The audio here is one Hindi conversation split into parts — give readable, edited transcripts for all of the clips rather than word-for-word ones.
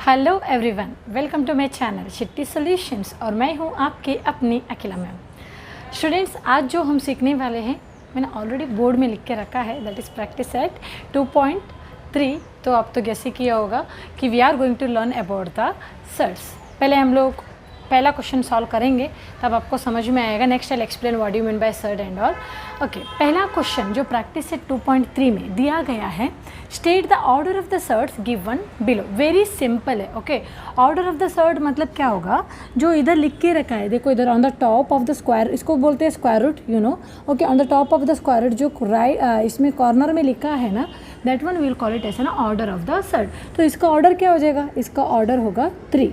Hello everyone, welcome to my channel Shetty solutions और मैं हूं आपकी अपनी अखिला मैम। स्टूडेंट्स, आज जो हम सीखने वाले हैं मैंने ऑलरेडी बोर्ड में लिख के रखा है, दैट इज़ प्रैक्टिस सेट 2.3। तो आप तो गैसे किया होगा कि we are going to learn about the surds. पहले हम लोग पहला क्वेश्चन सॉल्व करेंगे, तब आपको समझ में आएगा। Next I explain what you mean by surd and all. Okay, पहला क्वेश्चन जो प्रैक्टिस सेट 2.3 में दिया गया है, state the order of the surds given below. Very simple है। Okay, order of the surd मतलब क्या होगा, जो इधर लिख के रखा है, देखो इधर on the top of the square, इसको बोलते हैं square root, you know. Okay, on the top of the square root जो राइट इसमें कॉर्नर में लिखा है ना, that one will call it as ना ऑर्डर ऑफ द सर्ट। तो इसका ऑर्डर क्या हो जाएगा, इसका ऑर्डर होगा 3।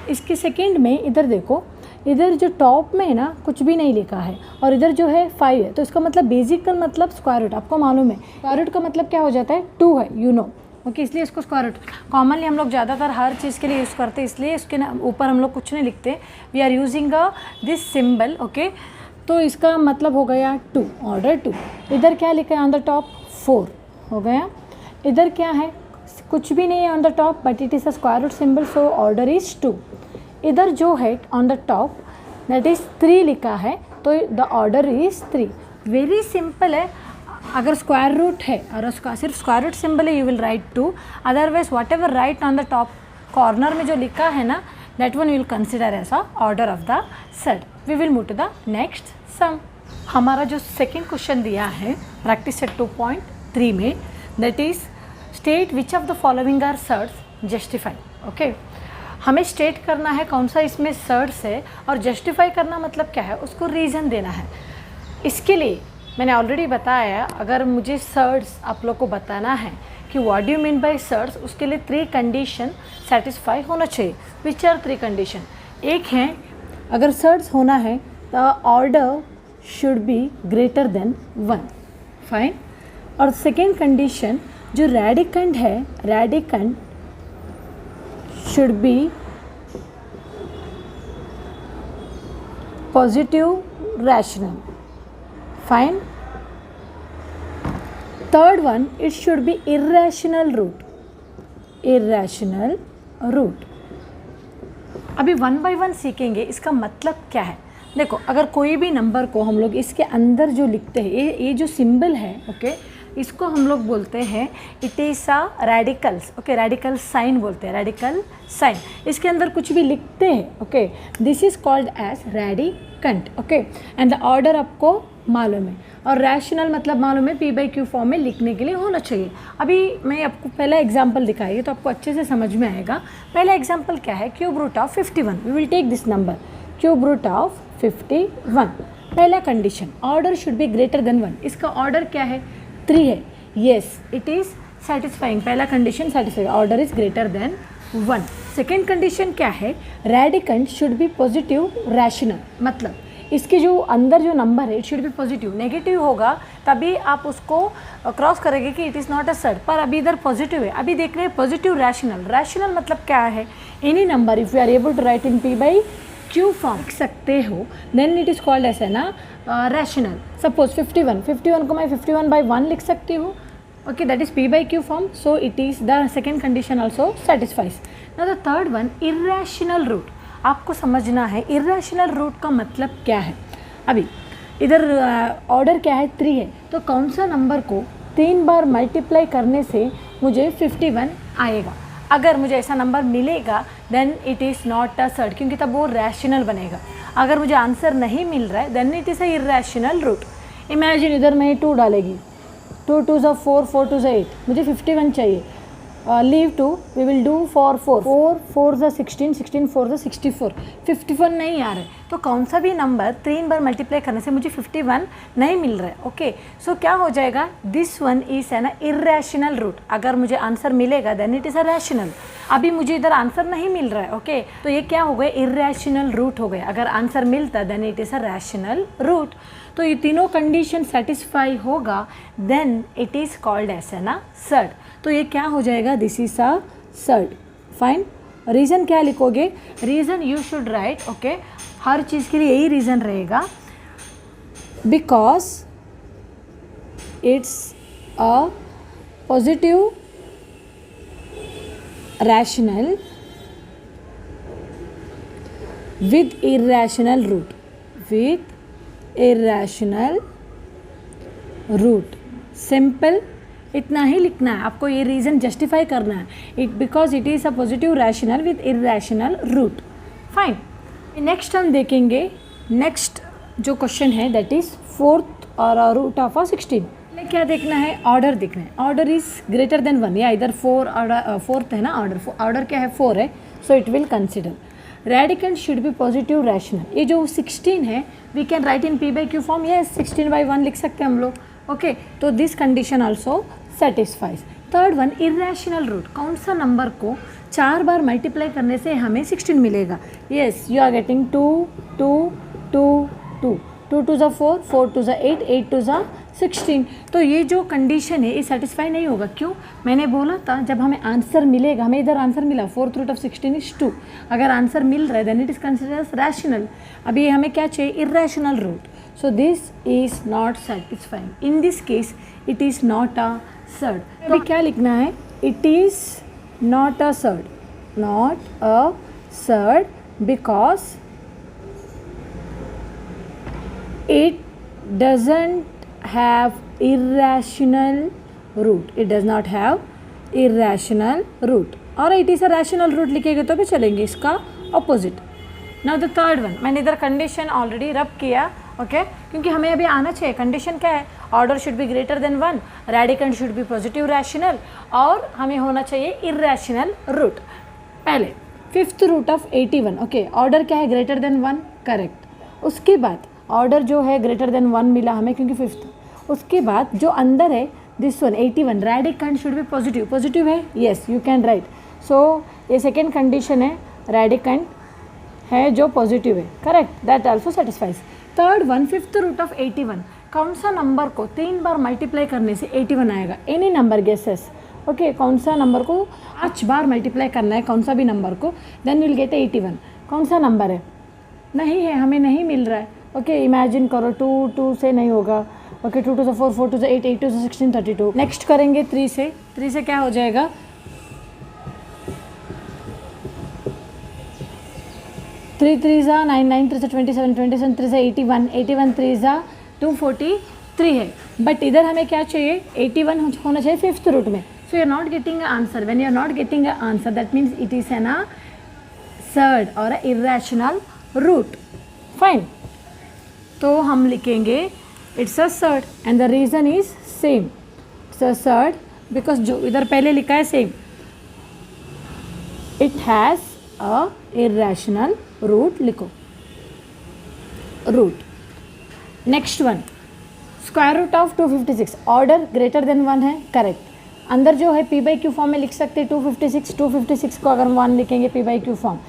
इसके सेकेंड में इधर देखो, इधर जो टॉप में है ना कुछ भी नहीं लिखा है और इधर जो है 5 है, तो इसका मतलब बेसिक का मतलब स्क्वायर रूट, आपको मालूम है स्क्वायर रूट का मतलब क्या हो जाता है, 2 है, यू नो। ओके, इसलिए इसको स्क्वायर रूट कॉमनली हम लोग ज़्यादातर हर चीज़ के लिए यूज़ करते हैं, इसलिए इसके ऊपर हम लोग कुछ नहीं लिखते, we are using this symbol. Okay, तो इसका मतलब हो गया 2, ऑर्डर 2। इधर क्या लिखा है ऑन द टॉप, 4 हो गया। इधर क्या है, कुछ भी नहीं है on the top, but it is a square root symbol, so order is 2। इधर जो है on the top that is 3 लिखा है, तो the order is 3। Very simple है। अगर स्क्वायर रूट है और उसका सिर्फ स्क्वायर रूट सिंबल है, you will write 2। Otherwise whatever write on the top corner में जो लिखा है ना, that one will consider as a order of the surd. We will move to the next sum. हमारा जो सेकेंड क्वेश्चन दिया है प्रैक्टिस सेट 2.3 में, that is state which of the following are surds justify. Okay, हमें स्टेट करना है कौन सा इसमें सर्ट्स है, और जस्टिफाई करना मतलब क्या है, उसको रीज़न देना है। इसके लिए मैंने ऑलरेडी बताया, अगर मुझे सर्ट्स आप लोग को बताना है कि what do you mean by surds, उसके लिए 3 कंडीशन सेटिस्फाई होना चाहिए। Which are 3 condition? एक है, अगर सर्ट्स होना है the order should be greater than 1, fine. और सेकेंड कंडीशन, जो रेडिकंड है, रेडिकंड should be positive rational, fine. Third one, it should be irrational root, irrational root. अभी 1 by 1 सीखेंगे, इसका मतलब क्या है। देखो, अगर कोई भी नंबर को हम लोग इसके अंदर जो लिखते हैं, ये जो सिंबल है, ओके, इसको हम लोग बोलते हैं it is a radicals. Okay, radical sign बोलते हैं, रेडिकल साइन। इसके अंदर कुछ भी लिखते हैं, okay, this is called as radicand. Okay, and the order आपको मालूम है, और रैशनल मतलब मालूम है, P/Q फॉर्म में लिखने के लिए होना चाहिए। अभी मैं आपको पहला एग्जाम्पल दिखाएगी तो आपको अच्छे से समझ में आएगा। पहला एग्जाम्पल क्या है, cube root of 51। We will take this number, cube root of 51। पहला condition, order should be greater than 1। इसका ऑर्डर क्या है, 3 है। Yes, it is satisfying. पहला condition satisfying, order is greater than 1। Second condition क्या है, radicand should be positive rational, मतलब इसके जो अंदर जो नंबर है it should be positive. Negative होगा तभी आप उसको क्रॉस करेंगे कि it is not a surd, पर अभी इधर पॉजिटिव है। अभी देख रहे हैं पॉजिटिव रैशनल। रैशनल मतलब क्या है, any number if you are able to write in P/Q form लिख सकते हो, then it is called as है ना रैशनल। सपोज 51 को मैं 51/1 लिख सकती हूँ। Okay, that is P/Q form, so it is the second condition also satisfies. Now the third one, irrational root. आपको समझना है इर्रेशनल रूट का मतलब क्या है। अभी इधर ऑर्डर क्या है, 3 है, तो कौन सा नंबर को 3 बार मल्टीप्लाई करने से मुझे 51 आएगा। अगर मुझे ऐसा नंबर मिलेगा then it is not a surd, क्योंकि तब वो रैशनल बनेगा। अगर मुझे आंसर नहीं मिल रहा है then it is a irrational root. Imagine इधर मैं 2 डालेगी, 2 2 ज़ा 4, 4 2 ज़ा 8, मुझे 51 चाहिए। लीव 2, वी विल डू 4 4 4 4 ज़ा 16, 16 4 ज़ा 64, 51 नहीं आ रहा है। तो कौन सा भी नंबर 3 बार मल्टीप्लाई करने से मुझे 51 नहीं मिल रहा है। ओके, सो क्या हो जाएगा, दिस वन इज़ है ना इर्रेशनल रूट। अगर मुझे आंसर मिलेगा then it is a rational. अभी मुझे इधर आंसर नहीं मिल रहा है, ओके, तो ये क्या हो गया, इर्रेशनल रूट हो गया। अगर आंसर मिलता then it is a rational root. तो ये तीनों कंडीशन सेटिस्फाई होगा then it is called as है ना सर्ट। तो ये क्या हो जाएगा, this is a surd, fine. Reason क्या लिखोगे, reason you should write, okay, हर चीज़ के लिए यही रीज़न रहेगा, because it's a positive rational with irrational root, with irrational root. सिंपल इतना ही लिखना है, आपको ये रीज़न जस्टिफाई करना है. It because it is a positive rational with irrational root. Fine. Next हम देखेंगे, नेक्स्ट जो क्वेश्चन है दैट इज़ फोर्थ और रूट ऑफ 16. क्या देखना है? ऑर्डर देखना है. ऑर्डर इज ग्रेटर देन 1 या इधर 4 ऑर्डर, फोर्थ है ना ऑर्डर क्या है? 4 है, so it will consider. Radicand should be positive rational. ये जो 16 है we can write in P by Q form. ये 16/1 लिख सकते हैं हम लोग. ओके, तो this condition also satisfies. Third one, irrational root. कौन सा नंबर को 4 बार मल्टीप्लाई करने से हमें 16 मिलेगा? येस, यू आर गेटिंग 2 2 2 2 2 2 ज़ा 4 4 2 ज़ा 8 8 2 ज़ा 16. तो ये जो कंडीशन है ये सेटिस्फाई नहीं होगा. क्यों? मैंने बोला था जब हमें आंसर मिलेगा, हमें इधर आंसर मिला फोर्थ रूट ऑफ 16 इज 2. अगर आंसर मिल रहा है then it is consider as rational. अभी हमें क्या चाहिए? Irrational root. So this is not satisfying. In this case it is not a surd. अभी क्या लिखना है? It is not a surd, not a surd because it doesn't have irrational root. It does not have irrational root. और it is a rational root लिखेगा तो भी चलेंगे, इसका opposite. Now the third one, मैंने इधर condition already रब किया. ओके, क्योंकि हमें अभी आना चाहिए. कंडीशन क्या है? Order should be greater than 1, radicand should be positive rational, और हमें होना चाहिए इरेशनल रूट. पहले fifth root of 81. Okay, order क्या है? Greater than 1, correct. उसके बाद ऑर्डर जो है ग्रेटर देन 1 मिला हमें क्योंकि फिफ्थ. उसके बाद जो अंदर है this one 81, radicand should be positive. Positive है, yes you can write. So ये सेकेंड कंडीशन है, रेडिकेंट है जो पॉजिटिव है, correct, that also satisfies. Third one, fifth root of 81. कौन सा नंबर को 3 बार मल्टीप्लाई करने से 81 आएगा? Any number guesses. ओके, कौन सा नंबर को 5 बार मल्टीप्लाई करना है, कौन सा भी नंबर को, देन विल गेट 81. कौन सा नंबर है? नहीं है, हमें नहीं मिल रहा है. ओके, इमेजिन करो 2 2 से नहीं होगा. ओके, 2 2 से 4 4 2 से 8 8 2 से 16 32. नेक्स्ट करेंगे 3 से. 3 से क्या हो जाएगा? 3 3 ज़ा 9 9 3 से 27 27 3 से 81 81 3 ज़ा 243 है. बट इधर हमें क्या चाहिए? 81 होना चाहिए फिफ्थ रूट में. So you are not getting a answer. When you are not getting a answer that means it is an a surd or a irrational root. Fine. तो हम लिखेंगे it's a surd and the reason is same. It's a surd because जो इधर पहले लिखा है same. It has a irrational root. लिखो root. Next one, square root of 256. Order greater than 1 है, करेक्ट. अंदर जो है पी बाई क्यू फॉर्म में लिख सकते हैं 256 को अगर 1 लिखेंगे P by Q form.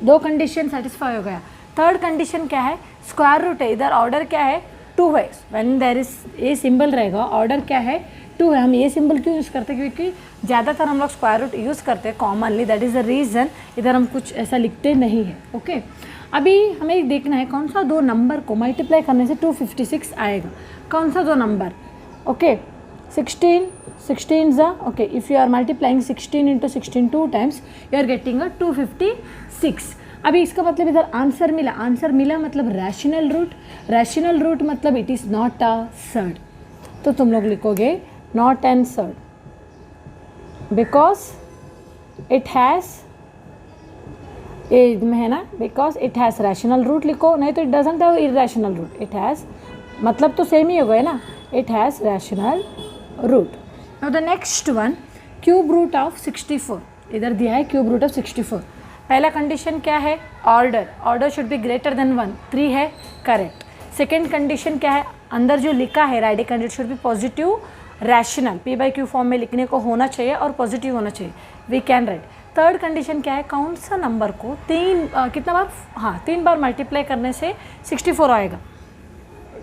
2 condition satisfy हो गया. थर्ड कंडीशन क्या है? स्क्वायर रूट है, इधर ऑर्डर क्या है? 2 है. व्हेन देयर इज ये सिंबल रहेगा, ऑर्डर क्या है? 2 है. हम ये सिंबल क्यों यूज़ करते हैं? क्योंकि ज़्यादातर हम लोग स्क्वायर रूट यूज़ करते हैं commonly, that is the reason. इधर हम कुछ ऐसा लिखते नहीं हैं. ओके, अभी हमें देखना है कौन सा 2 नंबर को मल्टीप्लाई करने से 256 आएगा. कौन सा 2 नंबर? ओके, 16 ज़ा. Okay, if you are multiplying 16 into 16 2 times you are getting a 256. अभी इसका मतलब इधर आंसर मिला. आंसर मिला मतलब रैशनल रूट. रैशनल रूट मतलब it is not a surd. तो तुम लोग लिखोगे not an surd because it has, ये में है ना, because it has rational root लिखो, नहीं तो it doesn't have irrational root. It has मतलब तो सेम ही हो गया ना. It has rational root. Now the next one, cube root of 64. इधर दिया है क्यूब रूट ऑफ 64. पहला कंडीशन क्या है? Order should be greater than 1. 3 है, करेक्ट. सेकेंड कंडीशन क्या है? अंदर जो लिखा है radicand it should be positive rational. P by Q form में लिखने को होना चाहिए और पॉजिटिव होना चाहिए. We can write. Third condition क्या है? कौन सा नंबर को 3 बार, हाँ 3 बार मल्टीप्लाई करने से 64 आएगा?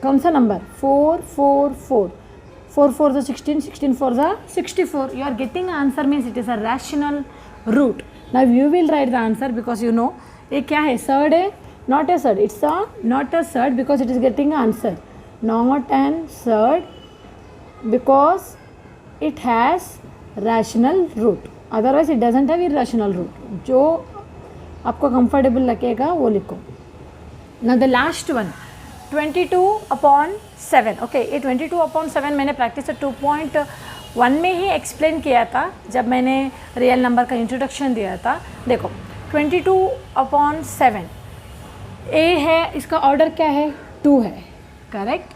कौन सा नंबर? 4 4 4 4 4 ज़ा 16 16 4 ज़ा 64. You are getting answer means it is a rational root. Now you will write the answer because you know ये क्या है? सर्ड है, not a surd. It's a not a surd because it is getting answer. Not an surd because it has rational root. Otherwise it doesn't have irrational root. जो आपको कंफर्टेबल लगेगा वो लिखो. ना द लास्ट वन 22/7. ओके, ये 22/7 मैंने प्रैक्टिस 2.1 में ही एक्सप्लेन किया था जब मैंने रियल नंबर का इंट्रोडक्शन दिया था. देखो 22/7 ए है, इसका ऑर्डर क्या है 2 है, करेक्ट.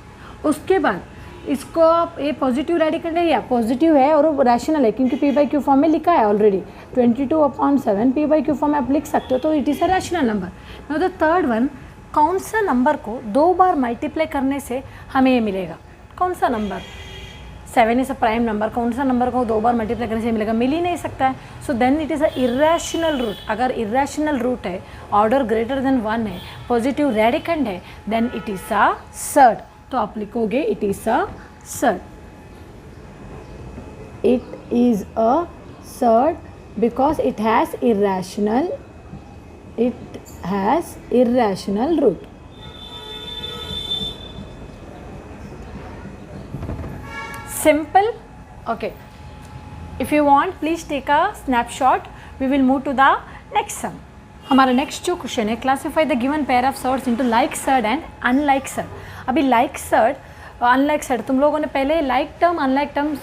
उसके बाद इसको ये पॉजिटिव रेडिकल है या पॉजिटिव है और वो रैशनल है क्योंकि p/q फॉर्म में लिखा है ऑलरेडी. 22/7 p/q फॉर्म में आप लिख सकते हो, तो it is a rational number. Now the third one, कौन सा नंबर को 2 बार मल्टीप्लाई करने से हमें ये मिलेगा, कौन सा number. 7 is a prime number, कौन सा नंबर को 2 बार मल्टीप्लाई करने से मिलेगा, मिल ही नहीं सकता है. So then it is a irrational root. अगर इरेशनल रूट है, ऑर्डर ग्रेटर देन 1 है, पॉजिटिव रेडिकंड है, then it is a surd. तो आप लिखोगे it is a surd. It is a surd because it has irrational root. Simple. Okay, if you want please take a snapshot. We will move to the next sum. हमारा नेक्स्ट जो क्वेश्चन है, classify the given pair of surds into like surd and unlike surd. अभी लाइक सर्ड अनलाइक सर्ड, तुम लोगों ने पहले लाइक टर्म अनलाइक टर्म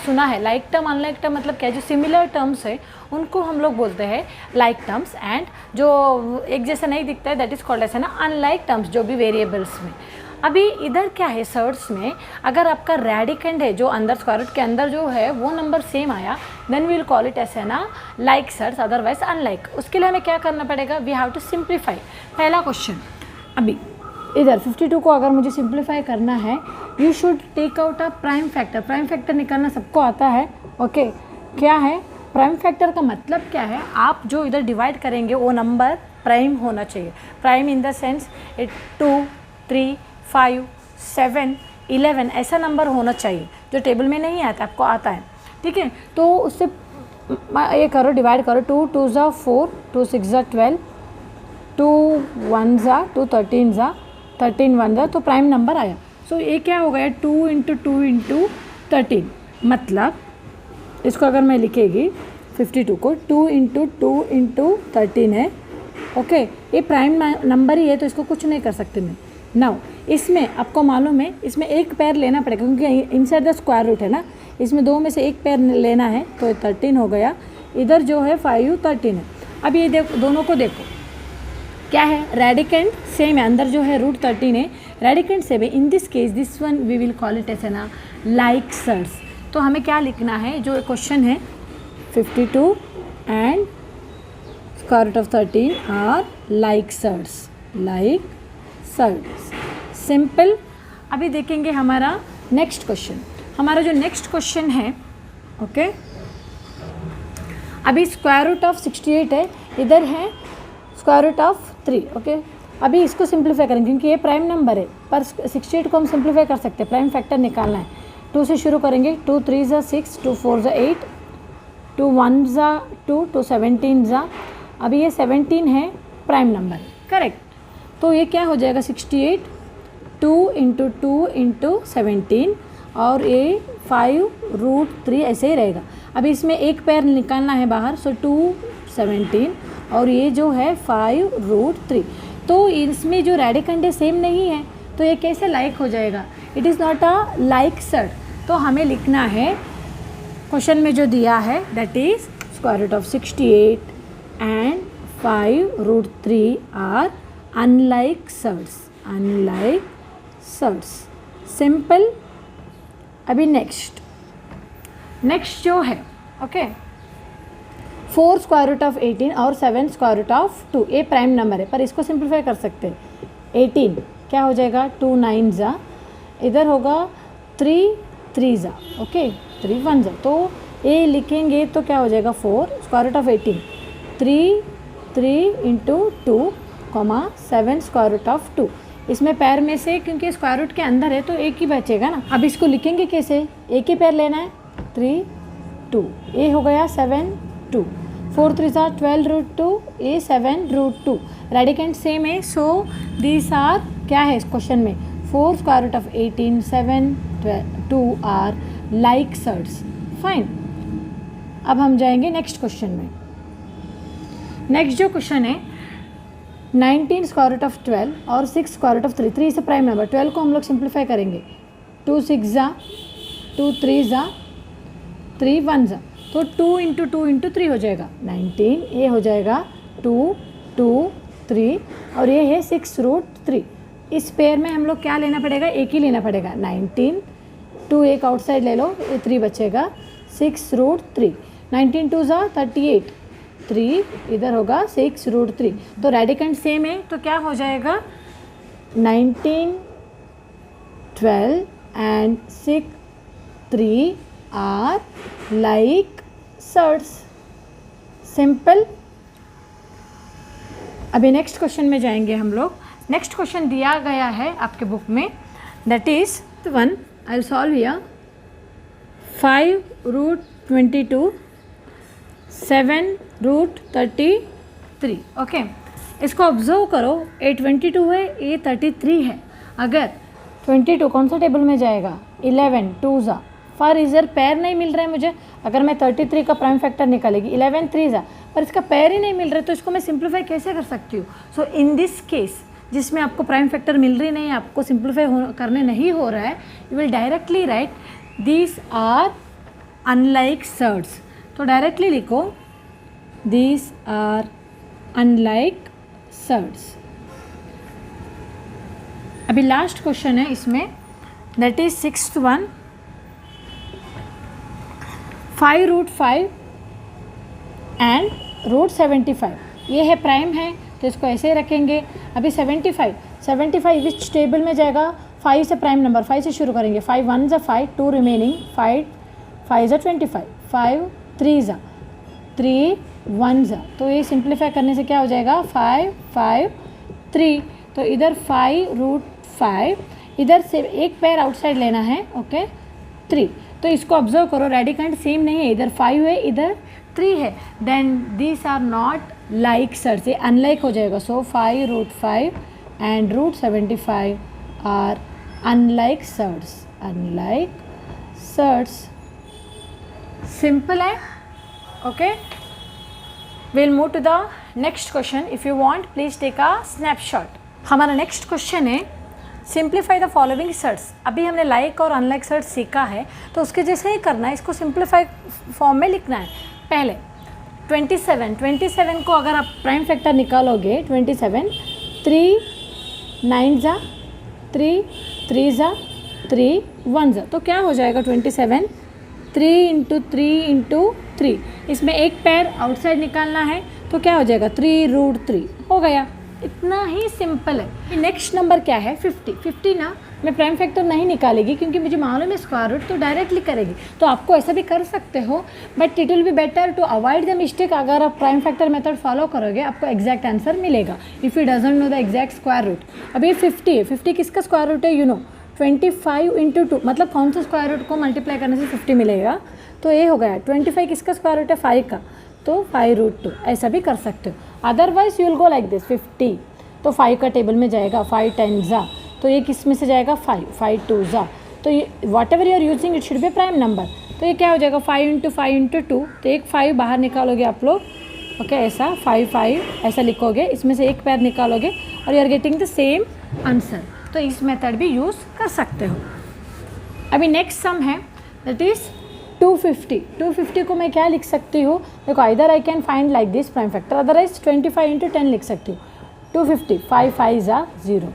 सुना है. लाइक टर्म अनलाइक टर्म मतलब क्या, जो सिमिलर टर्म्स है उनको हम लोग बोलते हैं लाइक टर्म्स, एंड जो एक जैसा नहीं दिखता है दैट इज कॉल्ड ऐसा ना अनलाइक टर्म्स, जो भी वेरिएबल्स में. अभी इधर क्या है, सर्ड्स में अगर आपका रेडिकंड है जो अंदर स्क्वायर रूट के अंदर जो है वो नंबर सेम आया, then we will call it ऐसे ना लाइक सर्ड्स, अदरवाइज अनलाइक. उसके लिए हमें क्या करना पड़ेगा, वी हैव टू सिंप्लीफाई. पहला क्वेश्चन, अभी इधर 52 को अगर मुझे सिंप्लीफाई करना है, you should take out a prime factor. Prime factor निकालना सबको आता है. ओके, क्या है प्राइम फैक्टर का मतलब क्या है, आप जो इधर डिवाइड करेंगे वो नंबर प्राइम होना चाहिए. Prime in the sense it 2, 3, 5, 7, 11 ऐसा नंबर होना चाहिए जो टेबल में नहीं आता, आपको आता है. ठीक है, तो उससे ये करो, डिवाइड करो. 2 2 ज़ा 4, 2 6 ज़ा 12, 2 1 ज़ा 2, 13 ज़ा 13 1 ज़ा, तो प्राइम नंबर आया. सो ये क्या हो गया 2 × 2 × 13. मतलब इसको अगर मैं लिखेगी 52 को 2 × 2 × 13 है. ओके, ये प्राइम नंबर ही है तो इसको कुछ नहीं कर सकते मैं. नाउ इसमें आपको मालूम है इसमें एक पैर लेना पड़ेगा क्योंकि इनसाइड द स्क्वायर रूट है ना, इसमें दो में से एक पैर लेना है, तो 13 हो गया. इधर जो है 5 13 है. अब ये देखो, दोनों को देखो क्या है, रेडिकेंड सेम है, अंदर जो है रूट 13 है, रेडिकेंड सेम है. In this case this one we will call it as ना लाइक सर्ड्स. तो हमें क्या लिखना है, जो क्वेश्चन है 52 and square root of 13 are like surds, like surds. Simple. अभी देखेंगे हमारा नेक्स्ट क्वेश्चन. हमारा जो नेक्स्ट क्वेश्चन है, ओके, अभी स्क्वायर रूट ऑफ 68 है, इधर है स्क्वायर रूट ऑफ 3. ओके, अभी इसको सिंप्लीफाई करेंगे क्योंकि ये प्राइम नंबर है, पर 68 को हम सिंप्लीफाई कर सकते हैं. प्राइम फैक्टर निकालना है. 2 से शुरू करेंगे. 2 3 ज़ा 6, 2 4 ज़ा 8, 2 1 ज़ा 2, 2 17 ज़ा. अभी ये 17 है, प्राइम नंबर, करेक्ट. तो ये क्या हो जाएगा 68, 2 × 2 × 17 और ये 5 √3 ऐसे ही रहेगा. अभी इसमें एक पैर निकालना है बाहर, सो 2 17 और ये जो है 5 √3. तो इसमें जो रेडिकंड है सेम नहीं है, तो ये कैसे लाइक हो जाएगा, it is not a like surd. तो हमें लिखना है क्वेश्चन में जो दिया है that is square root of 68 and 5 √3 are unlike surds, unlike surds. Simple. अभी नेक्स्ट जो है, ओके, 4 स्क्वायर रूट ऑफ 18 और 7 स्क्वायर रूट ऑफ 2. ये प्राइम नंबर है, पर इसको सिंप्लीफाई कर सकते हैं. 18 क्या हो जाएगा 2 9 ज़ा, इधर होगा 3 3 ज़ा, ओके, 3 1 ज़ा. तो ये लिखेंगे तो क्या हो जाएगा 4 square root of 18, 3 3 × 2, 7 square root of 2. इसमें पैर में से क्योंकि स्क्वायर रूट के अंदर है तो एक ही बचेगा ना. अब इसको लिखेंगे कैसे, एक ही पैर लेना है. 3 2, ये हो गया 7 2, 4 3 ज़ा 12 √2, ये 7 √2. रेडिकेंड सेम है, सो दीज आर क्या है इस क्वेश्चन में 4 square root of 18, 7 2 are like surds. Fine. अब हम जाएंगे नेक्स्ट क्वेश्चन में. नेक्स्ट जो क्वेश्चन है 19 स्क्वायर रूट ऑफ 12 और 6 स्क्वायर रूट ऑफ 3, 3 से प्राइम नंबर, 12 को हम लोग सिंप्लीफाई करेंगे, 2 6 ज़ा, 2 3 ज़ा, 3 1 ज़ा, तो 2 इंटू 2 इंटू 3 हो जाएगा 19, ये हो जाएगा 2 2 3 और ये है 6 रूट 3। इस पेयर में हम लोग क्या लेना पड़ेगा, एक ही लेना पड़ेगा, 19, 2 एक आउटसाइड ले लो, ये 3 बचेगा, 6 रूट 3, 19 2 ज़ा 38, 3 इधर होगा 6 रूट 3, तो रेडिकेंट सेम है, तो क्या हो जाएगा 19 12 and 6 3 are like surds. Simple. अभी नेक्स्ट क्वेश्चन में जाएंगे हम लोग। नेक्स्ट क्वेश्चन दिया गया है आपके बुक में, that is one, I will solve here, 5 root 22 7 root 33। Okay, इसको ऑब्जर्व करो, ए 22 है, ए 33 है। अगर 22 कौन सा टेबल में जाएगा, 11 2 ज़ा, फॉर इजर पैर नहीं मिल रहा है मुझे। अगर मैं 33 का प्राइम फैक्टर निकालेगी, 11 3 ज़ा, पर इसका पैर ही नहीं मिल रहा है, तो इसको मैं सिंप्लीफाई कैसे कर सकती हूँ। सो इन दिस केस, जिसमें आपको प्राइम फैक्टर मिल रही नहीं है, आपको सिंप्लीफाई करने नहीं हो रहा है, you will directly write these are unlike surds. तो डायरेक्टली लिखो दीज आर अनलाइक सर्ड्स। अभी लास्ट क्वेश्चन है इसमें, that is 6th one, 5 root 5 and root 75, ये है प्राइम है, तो इसको ऐसे ही रखेंगे। अभी 75 विच टेबल में जाएगा, 5 से प्राइम नंबर, 5 से शुरू करेंगे, 5 1 ज़ा 5, 2 रिमेनिंग, 5 5 ज़ा 25, 5 3 ज़ा 3 1 ज़ा, तो ये सिंप्लीफाई करने से क्या हो जाएगा 5 5 3, तो इधर 5 रूट 5, इधर से एक पैर आउटसाइड लेना है, ओके 3, तो इसको ऑब्जर्व करो, रेडिकेंट सेम नहीं है, इधर 5 है इधर 3 है, then this are not like surds, ये अनलाइक हो जाएगा। So 5 root 5 and root 75 are unlike surds, unlike surds. Simple है, okay. Will move to the next question, if you want please take a snapshot. हमारा नेक्स्ट क्वेश्चन है सिंप्लीफाई द फॉलोइंग सर्ड्स। अभी हमने लाइक और अनलाइक सर्ड्स सीखा है, तो उसके जैसे ही करना है, इसको सिंप्लीफाई फॉर्म में लिखना है। पहले 27 को अगर आप प्राइम फैक्टर निकालोगे, 27 3 9 ज़ा 3 3 ज़ा 3 1 ज़ा, तो क्या हो जाएगा 27 3 इंटू 3 इंटू 3, इसमें एक पैर आउटसाइड निकालना है, तो क्या हो जाएगा 3 रूट 3 हो गया। इतना ही सिंपल है। नेक्स्ट नंबर क्या है 50 ना, मैं प्राइम फैक्टर नहीं निकालेगी क्योंकि मुझे मालूम है स्क्वायर रूट, तो डायरेक्टली करेगी। तो आपको ऐसा भी कर सकते हो, but it will be better to avoid the mistake. अगर आप प्राइम फैक्टर मेथड फॉलो करोगे, आपको एग्जैक्ट आंसर मिलेगा, if you doesn't know the exact square root. अभी 50 है, 50 किसका स्क्वायर रूट है, यू नो 25 इंटू 2, मतलब कौन सा स्क्वायर रूट को मल्टीप्लाई करने से 50 मिलेगा, तो ये हो गया। 25 किसका स्क्वायर रूट है, 5 का, तो 5 रूट 2, ऐसा भी कर सकते हो। Otherwise you will go like this 50, तो 5 का टेबल में जाएगा, 5 10 ज़ा, तो ये किस में से जाएगा 5 5 2 ज़ा, तो ये whatever you are using it should be prime number. तो ये क्या हो जाएगा 5 इंटू 5 इंटू 2, तो एक 5 बाहर निकालोगे आप लोग, ओके ऐसा 5 5 ऐसा लिखोगे, इसमें से एक पैर निकालोगे और you are getting the same answer. तो इस मेथड भी यूज़ कर सकते हो। अभी नेक्स्ट सम है, दैट इज़ 250 को मैं क्या लिख सकती हूँ, देखो either I can find like this prime factor, otherwise 25 into 10 लिख सकती हूँ। 250 5 5 ज़ा 0,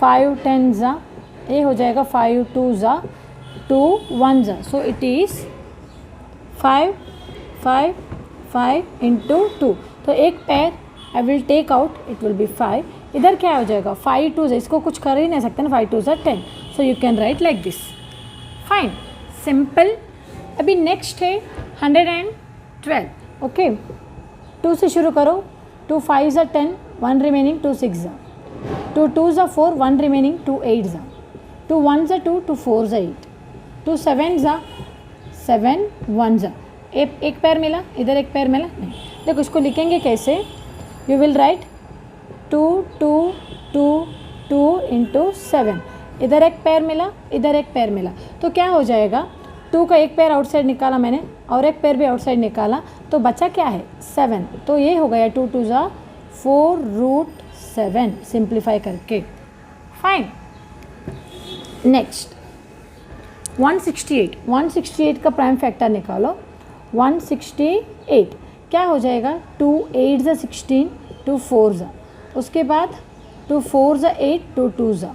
5 10 ज़ा, ये हो जाएगा 5 2 ज़ा 2 1 ज़ा, सो इट इज़ 5 5 5 इंटू 2, तो एक pair I will take out, it will be 5, इधर क्या हो जाएगा 5 2 ज़ा, इसको कुछ कर ही नहीं सकते ना, 5 2 ज़ा 10, so you can right like this, fine simple. अभी नेक्स्ट है 112, ओके 2 से शुरू करो, 2 5 ज़ा 10, 1 रिमेनिंग, 2 6 ज़ा, 2 2 ज़ा 4, 1 रिमेनिंग, 2 8 ज़ा, 2 1 ज़ा 2, 2 4 ज़ा 8, 2 7 ज़ा 7 1 ज़ा, एक पैर मिला, इधर एक पैर मिला नहीं। देखो इसको लिखेंगे कैसे, यू विल राइट 2 2 2 2 इंटू 7, इधर एक पैर मिला, इधर एक पैर मिला, तो क्या हो जाएगा 2 का एक पैर आउटसाइड निकाला मैंने और एक पैर भी आउटसाइड निकाला, तो बचा क्या है 7, तो ये हो गया 2 2 ज़ा 4 रूट 7 सिंप्लीफाई करके। फाइन। नेक्स्ट 168 का प्राइम फैक्टर निकालो। 168 क्या हो जाएगा, 2 8 ज़ा 16, 2 4 ज़ा, उसके बाद 2 4 ज़ा 8, 2 2 ज़ा,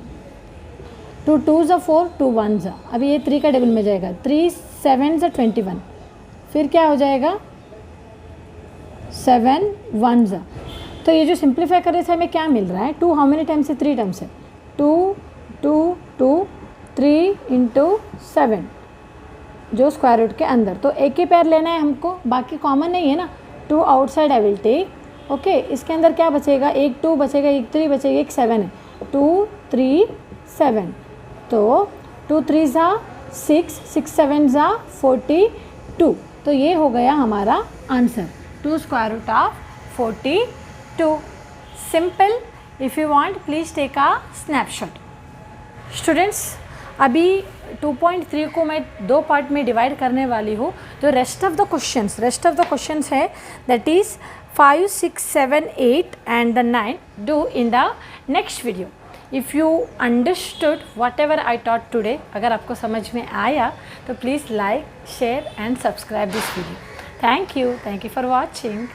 2 2 ज़ा 4, 2 1 ज़ा, अभी ये 3 का टेबल में जाएगा, 3 7 ज़ा 21, फिर क्या हो जाएगा 7 1 ज़ा। तो ये जो सिंप्लीफाई करने से हमें क्या मिल रहा है, 2 हाउ मेनी टाइम्स है, 3 टाइम्स है, 2 2 2 3 इंटू 7 जो स्क्वायर रूट के अंदर, तो एक ही पैर लेना है हमको, बाकी कॉमन नहीं है ना, 2 outside I will take. Okay, इसके अंदर क्या बचेगा, एक 2 बचेगा, एक 3 बचेगा, एक 7 है, 2 3 7, तो 2 3 ज़ा 6, 6 7 ज़ा 42, तो ये हो गया हमारा answer, 2 square root of 42। Simple. If you want please take a snapshot. Students, अभी 2.3 को मैं 2 पार्ट में डिवाइड करने वाली हूँ, तो रेस्ट ऑफ द क्वेश्चंस है that is 5 6 7 8 and the 9 do in the next video. If you understood what ever I taught today, अगर आपको समझ में आया तो please like share and subscribe this video. Thank you for watching.